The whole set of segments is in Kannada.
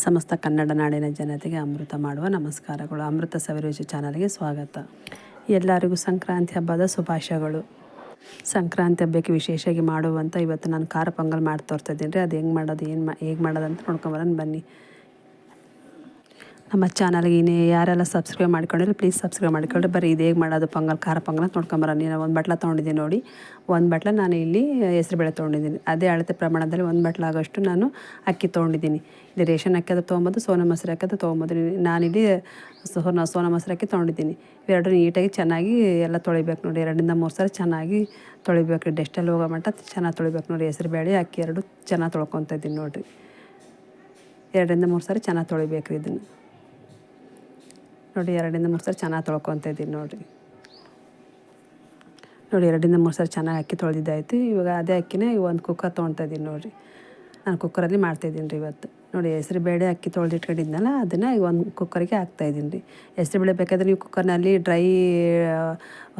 ಸಮಸ್ತ ಕನ್ನಡ ನಾಡಿನ ಜನತೆಗೆ ಅಮೃತ ಮಾಡುವ ನಮಸ್ಕಾರಗಳು. ಅಮೃತ ಸವಿರುಚಿ ಚಾನಲ್ಗೆ ಸ್ವಾಗತ. ಎಲ್ಲರಿಗೂ ಸಂಕ್ರಾಂತಿ ಹಬ್ಬದ ಶುಭಾಶಯಗಳು. ಸಂಕ್ರಾಂತಿ ಹಬ್ಬಕ್ಕೆ ವಿಶೇಷವಾಗಿ ಮಾಡುವಂಥ ಇವತ್ತು ನಾನು ಖಾರ ಪೊಂಗಲ್ ಮಾಡಿ ತೋರಿಸ್ತಿದ್ದೀನಿ ರೀ. ಅದು ಹೆಂಗೆ ಮಾಡೋದು ಹೇಗೆ ಮಾಡೋದಂತ ನೋಡ್ಕೊಂಬರೋಣ ಬನ್ನಿ. ನಮ್ಮ ಚಾನಲ್ಗೆ ಇನ್ನೇ ಯಾರೆಲ್ಲ ಸಬ್ಸ್ಕ್ರೈಬ್ ಮಾಡ್ಕೊಂಡ್ರೆ ಪ್ಲೀಸ್ ಸಬ್ಸ್ಕ್ರೈಬ್ ಮಾಡ್ಕೊಂಡ್ರೆ ಬರೀ ಇದು ಹೇಗೆ ಮಾಡೋದು ಖಾರ ಪೊಂಗಲ್ ಅಂತ ನೋಡ್ಕೊಂಬರೋಣ. ನಾನು ಒಂದು ಬಟ್ಲ ತೊಗೊಂಡಿದ್ದೀನಿ ನೋಡಿ. ಒಂದು ಬಟ್ಲ ನಾನು ಇಲ್ಲಿ ಹೆಸರುಬೇಳೆ ತೊಗೊಂಡಿದ್ದೀನಿ. ಅದೇ ಅಳತೆ ಪ್ರಮಾಣದಲ್ಲಿ ಒಂದು ಬಟ್ಲ ಆಗೋಷ್ಟು ನಾನು ಅಕ್ಕಿ ತೊಗೊಂಡಿದ್ದೀನಿ. ಇಲ್ಲಿ ರೇಷನ್ ಅಕ್ಕಿ ಅದು ತೊಗೊಬೋದು, ಸೋನಾ ಮಸೂರಿ ಅಕ್ಕಿ ಅದು ತೊಗೊಬೋದು. ನಾನಿಲ್ಲಿ ಸೋನಾ ಮಸೂರಿ ಅಕ್ಕಿ ತೊಗೊಂಡಿದ್ದೀನಿ. ಇವೆರಡು ನೀಟಾಗಿ ಚೆನ್ನಾಗಿ ಎಲ್ಲ ತೊಳಿಬೇಕು ನೋಡಿ. 2-3 ಸಲ ಚೆನ್ನಾಗಿ ತೊಳಿಬೇಕು. ಡೆಸ್ಟಲ್ಲಿ ಹೋಗೋ ಮಟ್ಟ ಚೆನ್ನಾಗಿ ತೊಳಿಬೇಕು ನೋಡಿ. ಹೆಸರುಬೇಳೆ ಅಕ್ಕಿ ಎರಡು ಚೆನ್ನಾಗಿ ತೊಳ್ಕೊತಾ ಇದ್ದೀನಿ ನೋಡಿರಿ. 2-3 ಸಲ ಚೆನ್ನಾಗಿ ತೊಳಿಬೇಕು ರೀ ಇದನ್ನು ನೋಡಿ. 2-3 ಸಲ ಚೆನ್ನಾಗಿ ತೊಳ್ಕೊತಾ ಇದ್ದೀನಿ ನೋಡಿ. 2-3 ಸಲ ಚೆನ್ನಾಗಿ ಅಕ್ಕಿ ತೊಳೆದಿದ್ದಾಯಿತು. ಇವಾಗ ಅದೇ ಅಕ್ಕಿನೇ ಒಂದು ಕುಕ್ಕರ್ ತೊಗೊತಾ ಇದ್ದೀನಿ ನೋಡಿರಿ. ನಾನು ಕುಕ್ಕರಲ್ಲಿ ಮಾಡ್ತಾಯಿದ್ದೀನಿ ರೀ ಇವತ್ತು ನೋಡಿ. ಹೆಸರುಬೇಳೆ ಅಕ್ಕಿ ತೊಳೆದಿಟ್ಕೊಂಡಿದ್ನಲ್ಲ ಅದನ್ನು ಒಂದು ಕುಕ್ಕರಿಗೆ ಹಾಕ್ತಾಯಿದ್ದೀನಿ ರೀ. ಹೆಸರುಬೇಳೆ ಬೇಕಾದರೆ ನೀವು ಕುಕ್ಕರ್ನಲ್ಲಿ ಡ್ರೈ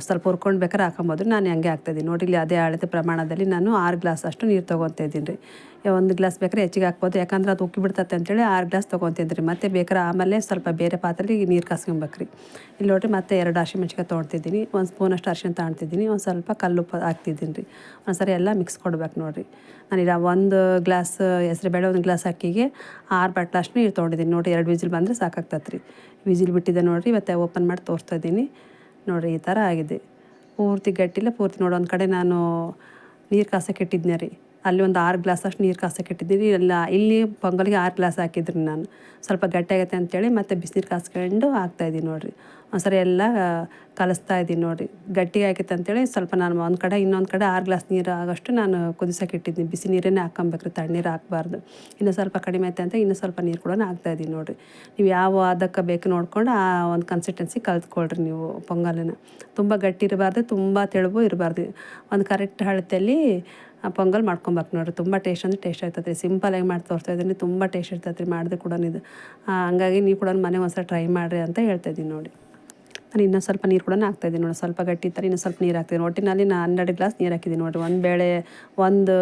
ಸ್ವಲ್ಪ ಹುರ್ಕೊಂಡು ಬೇಕಾದ್ರೆ ಹಾಕೊಬೋದು. ನಾನು ಹಂಗೆ ಹಾಕ್ತಾಯಿದ್ದೀನಿ ನೋಡಿ. ಇಲ್ಲಿ ಅದೇ ಅಳತೆ ಪ್ರಮಾಣದಲ್ಲಿ ನಾನು 6 ಗ್ಲಾಸ್ ಅಷ್ಟು ನೀರು ತೊಗೊತಾ ಇದ್ದೀನಿ ರೀ. 1 ಗ್ಲಾಸ್ ಬೇಕಾದ್ರೆ ಹೆಚ್ಚಿಗೆ ಹಾಕ್ಬೋದು, ಯಾಕಂದ್ರೆ ಅದು ಉಕ್ಕಿ ಬಿಡ್ತತೆ ಅಂತೇಳಿ 6 ಗ್ಲಾಸ್ ತೊಗೊತಿದ್ದೀನಿ ರೀ. ಮತ್ತು ಬೇಕಾದ್ರೆ ಆಮೇಲೆ ಸ್ವಲ್ಪ ಬೇರೆ ಪಾತ್ರೆಲಿ ನೀರು ಕಾಸ್ಕೊಬೇಕ್ರಿ. ಇಲ್ಲಿ ನೋಡಿರಿ ಮತ್ತೆ 2 ಹಸಿಮೆಣ್ಸಿಕಾಯಿ ತೊಗೊಳ್ತಿದ್ದೀನಿ. 1 ಸ್ಪೂನಷ್ಟು ಅರಿಶಿಣ ತಗೊಳ್ತಿದ್ದೀನಿ. ಒಂದು ಸ್ವಲ್ಪ ಕಲ್ಲುಪ್ಪು ಹಾಕ್ತಿದ್ದೀನಿ ರೀ. ಒಂದ್ಸರಿ ಎಲ್ಲ ಮಿಕ್ಸ್ ಕೊಡ್ಬೇಕು ನೋಡಿರಿ. ನಾನಿಲ್ಲ 1 ಗ್ಲಾಸ್ ಹೆಸರುಬೇಳೆ 1 ಗ್ಲಾಸ್ ಅಕ್ಕಿಗೆ 6 ಬಟ್ಲು ಅಷ್ಟು ನೀರು ತೊಗೊಂಡಿದ್ದೀನಿ ನೋಡಿ. 2 ವಿಸಿಲ್ ಬಂದರೆ ಸಾಕಾಗ್ತದೆ ರೀ. ವಿಸಿಲ್ ಬಿಟ್ಟಿದೆ ನೋಡಿರಿ. ಇವತ್ತು ಓಪನ್ ಮಾಡಿ ತೋರಿಸ್ತಾ ಇದ್ದೀನಿ ನೋಡಿರಿ. ಈ ಥರ ಆಗಿದೆ. ಪೂರ್ತಿ ಗಟ್ಟಿಲ್ಲ, ಪೂರ್ತಿ ನೋಡಿ. ಒಂದು ಕಡೆ ನಾನು ನೀರು ಕಾಸಕ್ಕೆ ಇಟ್ಟಿದ್ದೆ ರೀ. ಅಲ್ಲಿ ಒಂದು 6 ಗ್ಲಾಸ್ ಅಷ್ಟು ನೀರು ಕಾಸಕ್ಕೆ ಇಟ್ಟಿದ್ದೀನಿ. ಇಲ್ಲಿ ಪೊಂಗಲ್ಗೆ 6 ಗ್ಲಾಸ್ ಹಾಕಿದ್ರಿ ನಾನು. ಸ್ವಲ್ಪ ಗಟ್ಟಿ ಆಗತ್ತೆ ಅಂತೇಳಿ ಮತ್ತೆ ಬಿಸಿನೀರು ಕಾಸ್ಕೊಂಡು ಹಾಕ್ತಾಯಿದ್ದೀನಿ ನೋಡಿರಿ. ಒಂದ್ಸರಿ ಎಲ್ಲ ಕಲಿಸ್ತಾ ಇದ್ದೀನಿ ನೋಡಿರಿ. ಗಟ್ಟಿಗೆ ಹಾಕಿತ್ತು ಅಂತೇಳಿ ಸ್ವಲ್ಪ ನಾನು ಒಂದು ಕಡೆ ಇನ್ನೊಂದು ಕಡೆ 6 ಗ್ಲಾಸ್ ನೀರು ಆಗೋಷ್ಟು ನಾನು ಕುದಿಸೋಕೆ ಇಟ್ಟಿದ್ದೀನಿ. ಬಿಸಿ ನೀರನ್ನೇ ಹಾಕ್ಕೊಬೇಕ್ರಿ, ತಣ್ಣೀರು ಹಾಕಬಾರ್ದು. ಇನ್ನೂ ಸ್ವಲ್ಪ ಕಡಿಮೆ ಐತೆ ಅಂತ ಇನ್ನೂ ಸ್ವಲ್ಪ ನೀರು ಕೂಡ ಹಾಕ್ತಾಯಿದ್ದೀನಿ ನೋಡಿರಿ. ನೀವು ಯಾವ ಅದಕ್ಕೆ ಬೇಕು ನೋಡ್ಕೊಂಡು ಆ ಒಂದು ಕನ್ಸಿಸ್ಟೆನ್ಸಿ ಕಲ್ತ್ಕೊಳ್ರಿ ನೀವು ಪೊಂಗಲನ್ನು. ತುಂಬ ಗಟ್ಟಿ ಇರಬಾರ್ದು, ತುಂಬ ತೆಳುವು ಇರಬಾರ್ದು. ಒಂದು ಕರೆಕ್ಟ್ ಅಳತೆಯಲ್ಲಿ ಪೊಂಗಲ್ ಮಾಡ್ಕೊಬೇಕು ನೋಡಿರಿ. ತುಂಬ ಟೇಸ್ಟ್ ಅಂದರೆ ಟೇಸ್ಟ್ ಆಗ್ತದೆ. ಸಿಂಪಲಾಗಿ ಮಾಡಿ ತೋರಿಸ್ತಾ ಇದ್ದೀನಿ. ತುಂಬ ಟೇಸ್ಟ್ ಇರ್ತೈತೆ ರೀ ಮಾಡಿದ್ರೆ ಕೂಡ ಇದು. ಹಂಗಾಗಿ ನೀವು ಕೂಡ ಮನೆಗೆ ಒಂದ್ಸಲ ಟ್ರೈ ಮಾಡಿರಿ ಅಂತ ಹೇಳ್ತಾಯಿದ್ದೀನಿ ನೋಡಿ. ನಾನು ಇನ್ನೂ ಸ್ವಲ್ಪ ನೀರು ಕೂಡ ಹಾಕ್ತಾಯಿದ್ದೀನಿ ನೋಡಿ. ಸ್ವಲ್ಪ ಗಟ್ಟಿ ಇರ್ತಾರೆ, ಇನ್ನೂ ಸ್ವಲ್ಪ ನೀರು ಹಾಕ್ತೀನಿ. ಒಟ್ಟಿನಲ್ಲಿ ನಾನು 12 ಗ್ಲಾಸ್ ನೀರು ಹಾಕಿದ್ದೀನಿ ನೋಡಿರಿ. ಒಂದು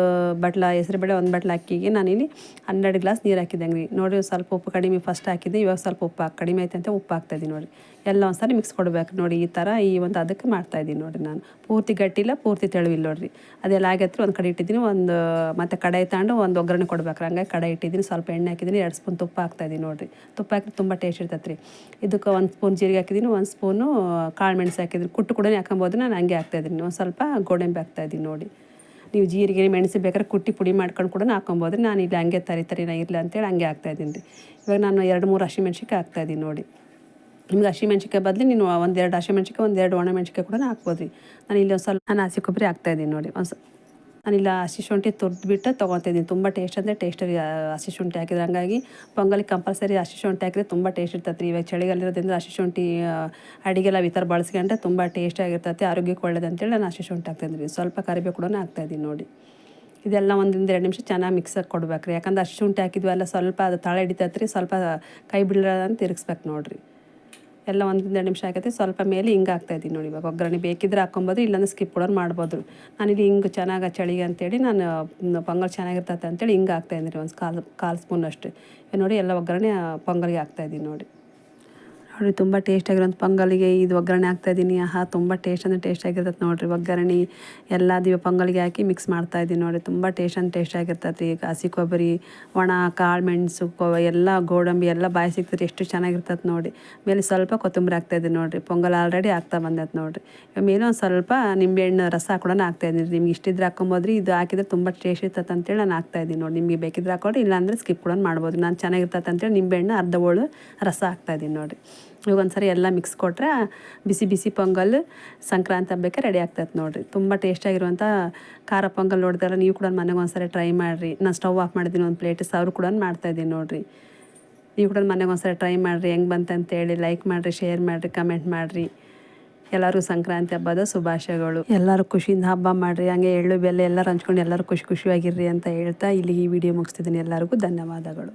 ಬಟ್ಲ ಹೆಸರುಬೇಳೆ 1 ಬಟ್ಲ ಅಕ್ಕಿಗೆ ನಾನಿಲ್ಲಿ 12 ಗ್ಲಾಸ್ ನೀರು ಹಾಕಿದ್ದಂಗೆ ರೀ ನೋಡಿ. ಸ್ವಲ್ಪ ಉಪ್ಪು ಕಡಿಮೆ ಫಸ್ಟ್ ಹಾಕಿದ್ದೆ, ಇವಾಗ ಸ್ವಲ್ಪ ಉಪ್ಪು ಕಡಿಮೆ ಐತೆ ಅಂತ ಉಪ್ಪು ಹಾಕ್ತಾಯಿದ್ದೀನಿ ನೋಡಿ. ಎಲ್ಲ ಒಂದ್ಸರಿ ಮಿಕ್ಸ್ ಕೊಡ್ಬೇಕು ನೋಡಿ. ಈ ಥರ ಈ ಒಂದು ಅದಕ್ಕೆ ಮಾಡ್ತಾಯಿದ್ದೀನಿ ನೋಡಿ. ನಾನು ಪೂರ್ತಿ ಗಟ್ಟಿಲ್ಲ, ಪೂರ್ತಿ ತೆಳುವಿಲ್ಲ ನೋಡಿರಿ. ಅದೆಲ್ಲ ಆಗೈತ್ರಿ. ಒಂದು ಕಡೆ ಇಟ್ಟಿದ್ದೀನಿ. ಮತ್ತು ಕಡಾಯಿ ತಗೊಂಡು ಒಂದು ಒಗ್ಗರಣೆ ಕೊಡ್ಬೇಕು. ಹಂಗಾಗಿ ಕಡಾಯಿ ಇಟ್ಟಿದ್ದೀನಿ. ಸ್ವಲ್ಪ ಎಣ್ಣೆ ಹಾಕಿದ್ದೀನಿ. 2 ಸ್ಪೂನ್ ತುಪ್ಪ ಹಾಕ್ತಾಯಿದ್ದೀನಿ ನೋಡಿರಿ. ತುಪ್ಪ ಹಾಕಿದ್ರೆ ತುಂಬ ಟೇಸ್ಟ್ ಇರ್ತೈತೆ ರೀ. ಇದಕ್ಕೆ 1 ಸ್ಪೂನ್ ಜೀರಿಗೆ ಹಾಕಿದ್ದೀನಿ. 1 ಸ್ಪೂನು ಕಾಳು ಮೆಣಸು ಹಾಕಿದ್ದೀನಿ. ಕುಟ್ಟು ಕೂಡ ಹಾಕೊಬೋದು. ನಾನು ಹಂಗೆ ಹಾಕ್ತಾಯಿದ್ದೀನಿ. ಒಂದು ಸ್ವಲ್ಪ ಗೋಡಂಬಿ ಹಾಕ್ತಾಯಿದ್ದೀನಿ ನೋಡಿ. ನೀವು ಜೀರಿಗೆ ಮೆಣಸು ಬೇಕಾದ್ರೆ ಕುಟ್ಟಿ ಪುಡಿ ಮಾಡ್ಕೊಂಡು ಕೂಡ ಹಾಕೊಬೋದು. ನಾನು ಇಲ್ಲಿ ಹಂಗೆ ತರಿನ ಇರಲಿ ಅಂತೇಳಿ ಹಂಗೆ ಹಾಕ್ತಾಯಿದ್ದೀನಿ ರೀ. ಇವಾಗ ನಾನು 2-3 ಹಸಿಮೆಣ್ಸಿಕಾಯಿ ಹಾಕ್ತಾಯಿದ್ದೀನಿ ನೋಡಿ. ನಿಮ್ಗೆ ಹಸಿಮೆಣ್ಸಿಕಾಯಿ ಬದಲು ನೀನು 1-2 ಹಸಿಮೆಣ್ಸಿಕಾಯಿ 1-2 ಒಣಮೆಣ್ಸಿಕಾಯಿ ಕೂಡ ಹಾಕ್ಬೋದು ರೀ. ನಾನು ಇಲ್ಲಿ ಒಂದು ಸ್ವಲ್ಪ ಹಸಿ ಕೊಬ್ಬರಿ ಹಾಕ್ತಾಯಿದ್ದೀನಿ ನೋಡಿ. ನಾನಿಲ್ಲ ಹಸಿ ಶುಂಠಿ ತುರಿದ್ಬಿಟ್ಟು ತೊಗೊತಿದ್ದೀನಿ. ತುಂಬ ಟೇಸ್ಟ್ ಅಂದರೆ ಟೇಸ್ಟ್ ರೀ ಹಸಿ ಶುಂಠಿ ಹಾಕಿದ್ರೆ. ಹಂಗಾಗಿ ಪೊಂಗಲಿಗೆ ಕಂಪಲ್ಸರಿ ಹಸಿ ಶುಂಠಿ ಹಾಕಿದ್ರೆ ತುಂಬ ಟೇಸ್ಟ್ ಇರ್ತೈತೆ ರೀ. ಇವಾಗ ಚಳಿಗಾಲಿರೋದ್ರಿಂದ ಹಸಿ ಶುಂಠಿ ಅಡುಗೆಲ್ಲ ಈ ಥರ ಬಳಸ್ಕೊಂಡ್ರೆ ತುಂಬ ಟೇಸ್ಟಾಗಿರ್ತೈತೆ, ಆರೋಗ್ಯಕ್ಕೆ ಒಳ್ಳೇದು ಅಂತೇಳಿ ನಾನು ಹಸಿ ಶುಂಠಿ ಹಾಕ್ತಾಯಿದ್ದೀನಿ. ಸ್ವಲ್ಪ ಕರಿಬೇವು ಕೂಡ ಹಾಕ್ತಾಯಿದ್ದೀನಿ ನೋಡಿ. ಇದೆಲ್ಲ 1-2 ನಿಮಿಷ ಚೆನ್ನಾಗಿ ಮಿಕ್ಸಾಗಿ ಕೊಡ್ಬೇಕು ರೀ. ಯಾಕಂದ್ರೆ ಹಸಿ ಶುಂಠಿ ಹಾಕಿದ್ವಿ ಎಲ್ಲ ಸ್ವಲ್ಪ ಅದು ತಳ ಹಿಡಿತೈತೆ ರೀ. ಸ್ವಲ್ಪ ಕೈ ಬಿಡೋದಂತ ತಿರುಗಿಸ್ಬೇಕು ನೋಡಿರಿ. ಎಲ್ಲ 1-2 ನಿಮಿಷ ಹಾಕೈತಿ. ಸ್ವಲ್ಪ ಮೇಲೆ ಹಿಂಗೆ ಹಾಕ್ತಾಯಿದ್ದೀನಿ ನೋಡಿ. ಇವಾಗ ಒಗ್ಗರಣೆ ಬೇಕಿದ್ರೆ ಹಾಕ್ಕೊಬೋದು, ಇಲ್ಲಾಂದ್ರೆ ಸ್ಕಿಪ್ ಕೂಡ ಮಾಡ್ಬೋದು. ನಾನಿಲ್ಲಿ ಹಿಂಗೆ ಚೆನ್ನಾಗಿ ಚಳಿಗೆ ಅಂತೇಳಿ ನಾನು ಪೊಂಗಲ್ ಚೆನ್ನಾಗಿರ್ತೈತೆ ಅಂತೇಳಿ ಹಿಂಗೆ ಹಾಕ್ತಾಯಿದ್ದೀನಿ ರೀ. ಒಂದು ಕಾಲು ಸ್ಪೂನ್ ಅಷ್ಟು ನೋಡಿ. ಎಲ್ಲ ಒಗ್ಗರಣೆ ಪೊಂಗಲ್ಗೆ ಹಾಕ್ತಾಯಿದ್ದೀನಿ ನೋಡಿ. ನೋಡಿ ತುಂಬ ಟೇಸ್ಟಾಗಿರೋಂಥ ಪೊಂಗಲಿಗೆ ಇದು ಒಗ್ಗರಣೆ ಹಾಕ್ತಾಯಿದ್ದೀನಿ. ತುಂಬ ಟೇಸ್ಟ್ ಅಂದರೆ ಟೇಸ್ಟ್ ಆಗಿರ್ತೈತೆ ನೋಡಿರಿ. ಒಗ್ಗರಣೆ ಎಲ್ಲ ಪೊಂಗಲ್ಗೆ ಹಾಕಿ ಮಿಕ್ಸ್ ಮಾಡ್ತಾಯಿದ್ದೀನಿ ನೋಡಿ. ತುಂಬ ಟೇಸ್ಟ್ ಆಗಿರ್ತೈತೆ ರೀ. ಹಸಿ ಕೊಬ್ಬರಿ, ಒಣ ಕಾಳು ಮೆಣಸು, ಎಲ್ಲ ಗೋಡಂಬಿ ಎಲ್ಲ ಬಾಯಿ ಸಿಗ್ತದೆ. ಎಷ್ಟು ಚೆನ್ನಾಗಿರ್ತೈತೆ ನೋಡಿ. ಮೇಲೆ ಸ್ವಲ್ಪ ಕೊತ್ತಂಬರಿ ಹಾಕ್ತಾಯಿದ್ದೀನಿ ನೋಡಿರಿ. ಪೊಂಗಲ್ ಆಲ್ರೆಡಿ ಆಗ್ತಾ ಬಂದೈತೆ ನೋಡಿರಿ. ಮೇಲೆ ಒಂದು ಸ್ವಲ್ಪ ನಿಂಬೆಹಣ್ಣು ರಸ ಕೂಡ ಹಾಕ್ತಾಯಿದ್ದೀನಿ. ನಿಮ್ಗೆ ಇಷ್ಟಿದ್ರೆ ಹಾಕ್ಕೊಬೋದ್ರಿ. ಇದು ಹಾಕಿದ್ರೆ ತುಂಬ ಟೇಸ್ಟ್ ಇರ್ತೈತೆ ಅಂತೇಳಿ ನಾನು ಹಾಕ್ತಾಯಿದ್ದೀನಿ ನೋಡಿ. ನಿಮಗೆ ಬೇಕಿದ್ರೆ ಹಾಕ್ಕೊಡ್ರಿ, ಇಲ್ಲಾಂದರೆ ಸ್ಕಿಪ್ ಕೂಡ ಮಾಡ್ಬೋದು. ನಾನು ಚೆನ್ನಾಗಿರ್ತೈತೆ ಅಂತೇಳಿ ನಿಂಬೆಹಣ್ಣು ಅರ್ಧ ಹೋಳು ರಸ ಹಾಕ್ತಾಯಿದ್ದೀನಿ ನೋಡಿ. ಇವಾಗ ಒಂದ್ಸರಿ ಎಲ್ಲ ಮಿಕ್ಸ್ ಕೊಟ್ಟರೆ ಬಿಸಿ ಬಿಸಿ ಪೊಂಗಲ್ ಸಂಕ್ರಾಂತಿ ಹಬ್ಬಕ್ಕೆ ರೆಡಿ ಆಗ್ತೈತೆ ನೋಡಿರಿ. ತುಂಬ ಟೇಸ್ಟಾಗಿರುವಂಥ ಖಾರ ಪೊಂಗಲ್ ನೋಡಿದಾರೆ. ನೀವು ಕೂಡ ಮನೆಗೆ ಒಂದ್ಸರಿ ಟ್ರೈ ಮಾಡಿರಿ. ನಾನು ಸ್ಟವ್ ಆಫ್ ಮಾಡಿದ್ದೀನಿ. ಒಂದು ಪ್ಲೇಟ್ ಸಾರು ಕೂಡ ಮಾಡ್ತಾಯಿದ್ದೀನಿ ನೋಡಿರಿ. ನೀವು ಕೂಡ ಮನೆಗೆ ಒಂದ್ಸರಿ ಟ್ರೈ ಮಾಡಿರಿ. ಹೆಂಗೆ ಬಂತಂತೇಳಿ ಲೈಕ್ ಮಾಡಿರಿ, ಶೇರ್ ಮಾಡಿರಿ, ಕಮೆಂಟ್ ಮಾಡಿರಿ. ಎಲ್ಲರಿಗೂ ಸಂಕ್ರಾಂತಿ ಹಬ್ಬದ ಶುಭಾಶಯಗಳು. ಎಲ್ಲರೂ ಖುಷಿಯಿಂದ ಹಬ್ಬ ಮಾಡಿರಿ. ಹಂಗೆ ಎಳ್ಳು ಬೆಲ್ಲ ಎಲ್ಲರೂ ಹಂಚ್ಕೊಂಡು ಎಲ್ಲರೂ ಖುಷಿಯಾಗಿರ್ರಿ ಅಂತ ಹೇಳ್ತಾ ಇಲ್ಲಿ ಈ ವಿಡಿಯೋ ಮುಗಿಸ್ತಿದ್ದೀನಿ. ಎಲ್ಲರಿಗೂ ಧನ್ಯವಾದಗಳು.